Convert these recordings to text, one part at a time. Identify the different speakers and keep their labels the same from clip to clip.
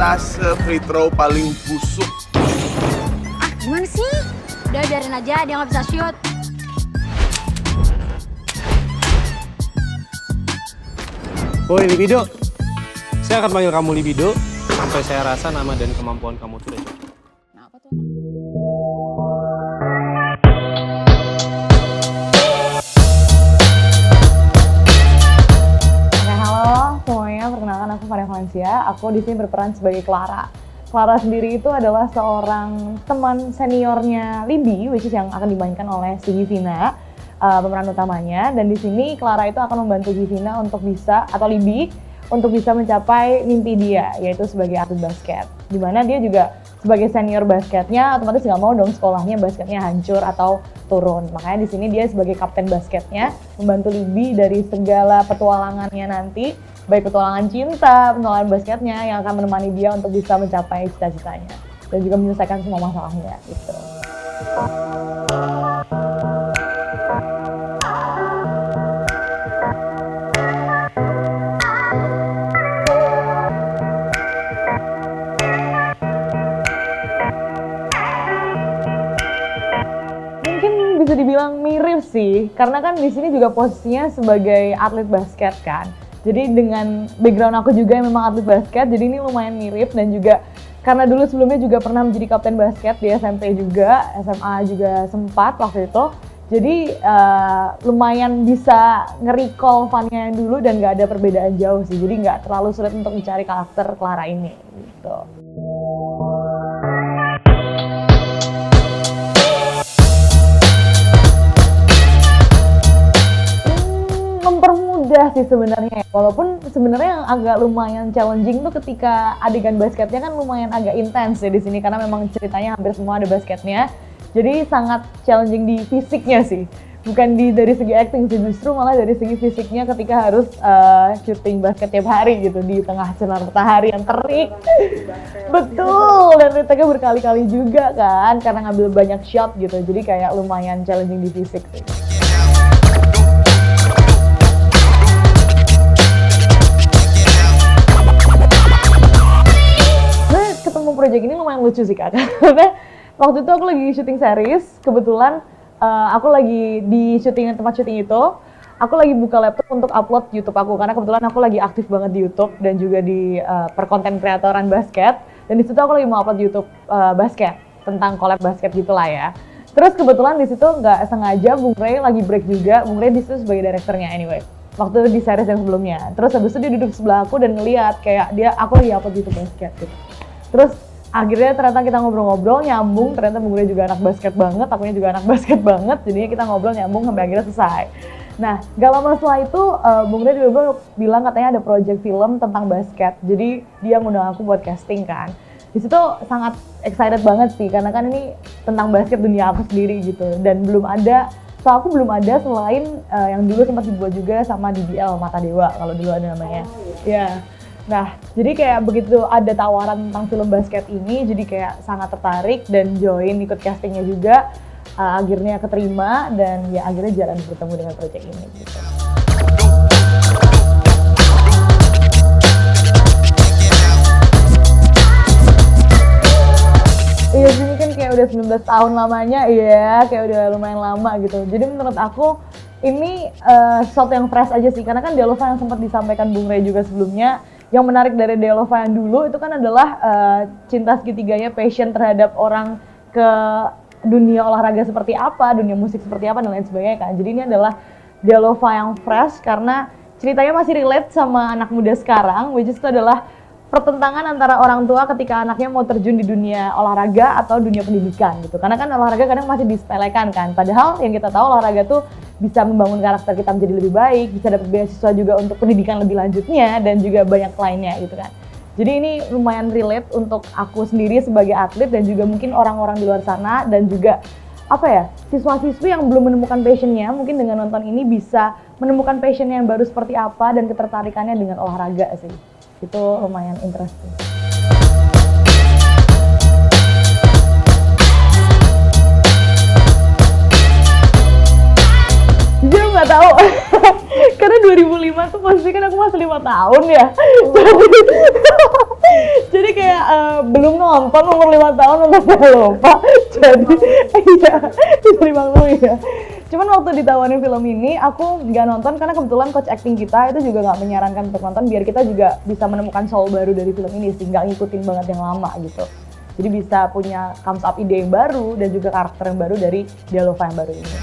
Speaker 1: persentase free throw paling busuk.
Speaker 2: Ah, gimana sih? Udah biarin aja, dia nggak bisa shoot.
Speaker 3: Woi Libido, saya akan panggil kamu Libido sampai saya rasa nama dan kemampuan kamu sudah cocok.
Speaker 2: Nah, apa tuh?
Speaker 4: Oke, halo semuanya, perkenalkan aku Maria Valencia. Aku di sini berperan sebagai Clara. Clara sendiri itu adalah seorang teman seniornya Libby, which is yang akan dimainkan oleh si Givina, pemeran utamanya. Dan di sini Clara itu akan membantu Givina untuk bisa, atau Libby, untuk bisa mencapai mimpi dia, yaitu sebagai atlet basket. Dimana dia juga sebagai senior basketnya, otomatis nggak mau dong sekolahnya basketnya hancur atau turun. Makanya di sini dia sebagai kapten basketnya, membantu Libby dari segala petualangannya nanti, baik petualangan cinta, petualangan basketnya yang akan menemani dia untuk bisa mencapai cita-citanya dan juga menyelesaikan semua masalahnya gitu. Mungkin bisa dibilang mirip sih, karena kan di sini juga posisinya sebagai atlet basket kan. Jadi dengan background aku juga yang memang atlet basket, jadi ini lumayan mirip. Dan juga karena dulu sebelumnya juga pernah menjadi kapten basket di SMP juga, SMA juga sempat waktu itu. Jadi lumayan bisa nge-recall fun-nya yang dulu dan nggak ada perbedaan jauh sih. Jadi nggak terlalu sulit untuk mencari karakter Clara ini gitu. Mempermudah sih sebenarnya, walaupun sebenarnya yang agak lumayan challenging tuh ketika adegan basketnya kan lumayan agak intens ya di sini karena memang ceritanya hampir semua ada basketnya, jadi sangat challenging di fisiknya sih, bukan dari segi acting sih, justru malah dari segi fisiknya ketika harus syuting basket tiap hari gitu di tengah sinar matahari yang terik. Betul, dan retake berkali-kali juga kan karena ngambil banyak shot gitu, jadi kayak lumayan challenging di fisik sih. Ketemu project ini lumayan lucu sih kak, karena waktu itu aku lagi syuting series, kebetulan aku lagi di syuting tempat syuting itu, aku lagi buka laptop untuk upload YouTube aku, karena kebetulan aku lagi aktif banget di YouTube dan juga di perkonten kreatoran basket, dan di situ aku lagi mau upload YouTube basket tentang collab basket gitulah ya. Terus kebetulan di situ nggak sengaja Bung Ray lagi break juga, Bung Ray di situ sebagai direkturnya anyway. Waktu di series yang sebelumnya, terus habis itu dia duduk sebelah aku dan ngeliat kayak aku lagi upload YouTube basket gitu. Terus akhirnya ternyata kita ngobrol-ngobrol nyambung, ternyata Bung Ray juga anak basket banget, akunya juga anak basket banget, jadinya kita ngobrol nyambung sampai akhirnya selesai. Nah, gak lama setelah itu Bung Ray juga bilang katanya ada project film tentang basket, jadi dia ngundang aku buat casting kan. Di situ sangat excited banget sih, karena kan ini tentang basket dunia aku sendiri gitu, dan belum ada, aku belum ada selain yang dulu sempat dibuat juga sama DBL Mata Dewa kalau dulu ada namanya. Ya. Nah, jadi kayak begitu ada tawaran tentang film basket ini, jadi kayak sangat tertarik dan join ikut castingnya juga. Akhirnya keterima dan ya akhirnya jalan bertemu dengan project ini gitu. Iya sini kan kayak udah 19 tahun lamanya, iya kayak udah lumayan lama gitu. Jadi menurut aku ini sesuatu yang fresh aja sih, karena kan Delova yang sempat disampaikan Bung Ray juga sebelumnya, yang menarik dari Delova yang dulu itu kan adalah cinta segitiganya, passion terhadap orang ke dunia olahraga seperti apa, dunia musik seperti apa, dan lain sebagainya kan. Jadi ini adalah Delova yang fresh karena ceritanya masih relate sama anak muda sekarang, which is itu adalah pertentangan antara orang tua ketika anaknya mau terjun di dunia olahraga atau dunia pendidikan gitu. Karena kan olahraga kadang masih disepelekan kan, padahal yang kita tahu olahraga tuh bisa membangun karakter kita menjadi lebih baik, bisa dapat beasiswa juga untuk pendidikan lebih lanjutnya, dan juga banyak lainnya gitu kan. Jadi ini lumayan relate untuk aku sendiri sebagai atlet dan juga mungkin orang-orang di luar sana, dan juga apa ya, siswa-siswi yang belum menemukan passionnya mungkin dengan nonton ini bisa menemukan passionnya yang baru seperti apa dan ketertarikannya dengan olahraga sih. Itu lumayan interesting. Jujur nggak tahu Karena 2005 tuh pasti kan aku masih 5 tahun ya. Jadi kayak belum nonton umur 5 tahun untuk saya lupa. Jadi iya, terima kasih ya. Cuman waktu ditawarin film ini, aku nggak nonton karena kebetulan coach acting kita itu juga nggak menyarankan untuk nonton biar kita juga bisa menemukan soul baru dari film ini sih, nggak ngikutin banget yang lama gitu. Jadi bisa punya comes up ide yang baru dan juga karakter yang baru dari Dialova yang baru ini.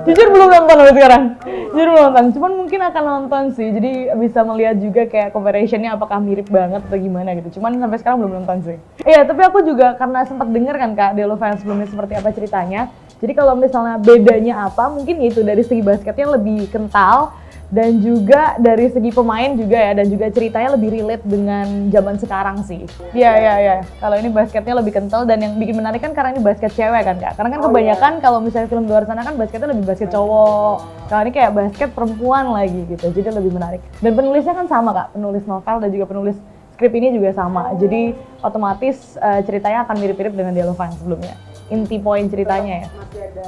Speaker 4: Jujur belum nonton sampai sekarang. Jujur belum nonton, cuman mungkin akan nonton sih. Jadi bisa melihat juga kayak comparison-nya apakah mirip banget atau gimana gitu. Cuman sampai sekarang belum nonton sih. Iya, tapi aku juga karena sempat denger kan Kak, Dialova yang sebelumnya seperti apa ceritanya. Jadi kalau misalnya bedanya apa, mungkin itu dari segi basketnya lebih kental dan juga dari segi pemain juga ya, dan juga ceritanya lebih relate dengan zaman sekarang sih. Iya. Kalau ini basketnya lebih kental dan yang bikin menarik kan karena ini basket cewek kan Kak. Karena kan kebanyakan kalau misalnya film luar sana kan basketnya lebih basket cowok. Kalau ini kayak basket perempuan lagi gitu, jadi lebih menarik. Dan penulisnya kan sama Kak, penulis novel dan juga penulis skrip ini juga sama. Jadi otomatis ceritanya akan mirip-mirip dengan Dialova yang sebelumnya. Inti poin ceritanya ya.
Speaker 5: Masih ada.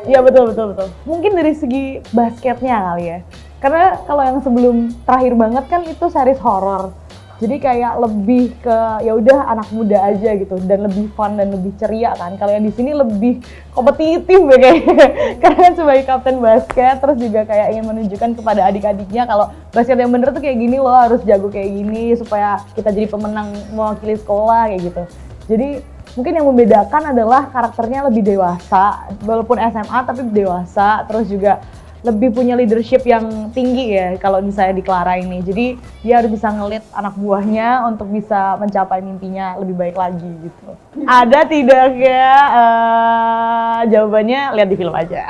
Speaker 4: Iya betul. Mungkin dari segi basketnya kali ya. Karena kalau yang sebelum terakhir banget kan itu series horror. Jadi kayak lebih ke ya udah anak muda aja gitu dan lebih fun dan lebih ceria kan. Kalau yang di sini lebih kompetitif ya kayaknya. Karena sebagai kapten basket terus juga kayak ingin menunjukkan kepada adik-adiknya kalau basket yang bener tuh kayak gini loh, harus jago kayak gini supaya kita jadi pemenang mewakili sekolah kayak gitu. Jadi mungkin yang membedakan adalah karakternya lebih dewasa, walaupun SMA tapi dewasa, terus juga lebih punya leadership yang tinggi ya kalau misalnya di Clara ini. Jadi dia harus bisa ngelit anak buahnya untuk bisa mencapai mimpinya lebih baik lagi gitu. Ada tidak ya? Jawabannya lihat di film aja.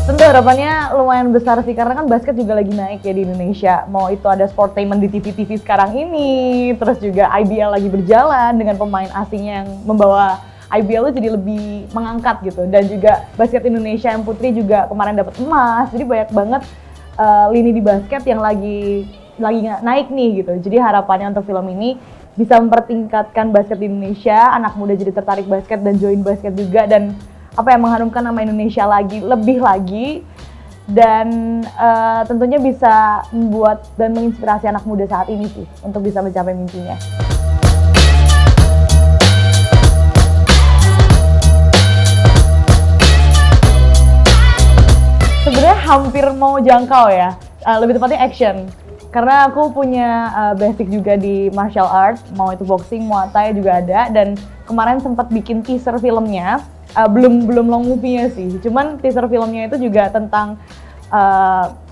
Speaker 4: Tentu harapannya lumayan besar sih karena kan basket juga lagi naik ya di Indonesia. Mau itu ada sportainment di TV-TV sekarang ini, terus juga IBL lagi berjalan dengan pemain asingnya yang membawa IBL itu jadi lebih mengangkat gitu. Dan juga basket Indonesia yang putri juga kemarin dapat emas. Jadi banyak banget lini di basket yang lagi naik nih gitu. Jadi harapannya untuk film ini bisa mempertingkatkan basket di Indonesia, anak muda jadi tertarik basket dan join basket juga, dan mengharumkan nama Indonesia lebih lagi dan tentunya bisa membuat dan menginspirasi anak muda saat ini sih untuk bisa mencapai mimpinya. Sebenarnya hampir mau jangkau ya, lebih tepatnya action. Karena aku punya basic juga di martial art, mau itu boxing, muay thai juga ada, dan kemarin sempat bikin teaser filmnya. Belum long movie-nya sih, cuman teaser filmnya itu juga tentang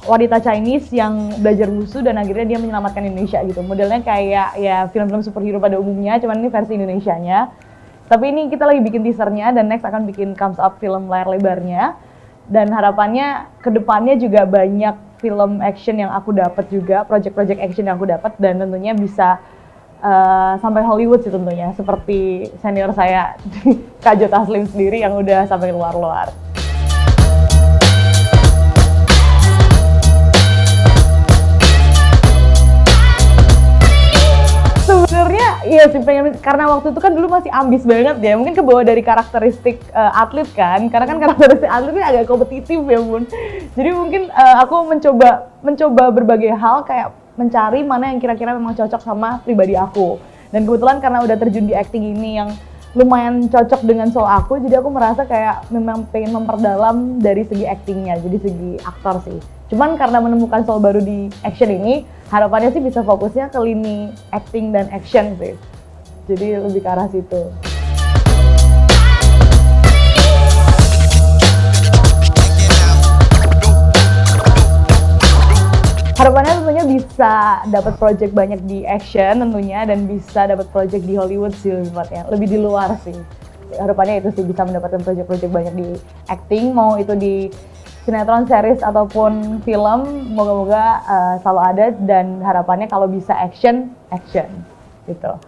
Speaker 4: wanita Chinese yang belajar wushu dan akhirnya dia menyelamatkan Indonesia gitu. Modelnya kayak ya film-film superhero pada umumnya, cuman ini versi Indonesianya. Tapi ini kita lagi bikin teasernya dan next akan bikin comes up film layar lebarnya. Dan harapannya kedepannya juga banyak film action yang aku dapat juga, project-project action yang aku dapat, dan tentunya bisa sampai Hollywood sih tentunya, seperti senior saya Kak Jo Taslim sendiri yang udah sampai luar-luar. Sebenarnya iya sih pengen, karena waktu itu kan dulu masih ambis banget ya, mungkin kebawa dari karakteristik atlet kan, karena kan karakteristik atlet ini agak kompetitif ya Bun. Jadi mungkin aku mencoba berbagai hal, kayak mencari mana yang kira-kira memang cocok sama pribadi aku. Dan kebetulan karena udah terjun di acting ini yang lumayan cocok dengan soul aku, jadi aku merasa kayak memang pengen memperdalam dari segi actingnya, jadi segi aktor sih. Cuman karena menemukan soul baru di action ini, harapannya sih bisa fokusnya ke lini acting dan action sih. Jadi lebih ke arah situ. Harapannya tentunya bisa dapat project banyak di action tentunya, dan bisa dapat project di Hollywood sih lebih tepatnya, lebih di luar sih. Harapannya itu sih, bisa mendapatkan project-project banyak di acting, mau itu di sinetron, series ataupun film, moga-moga selalu ada, dan harapannya kalau bisa action gitu.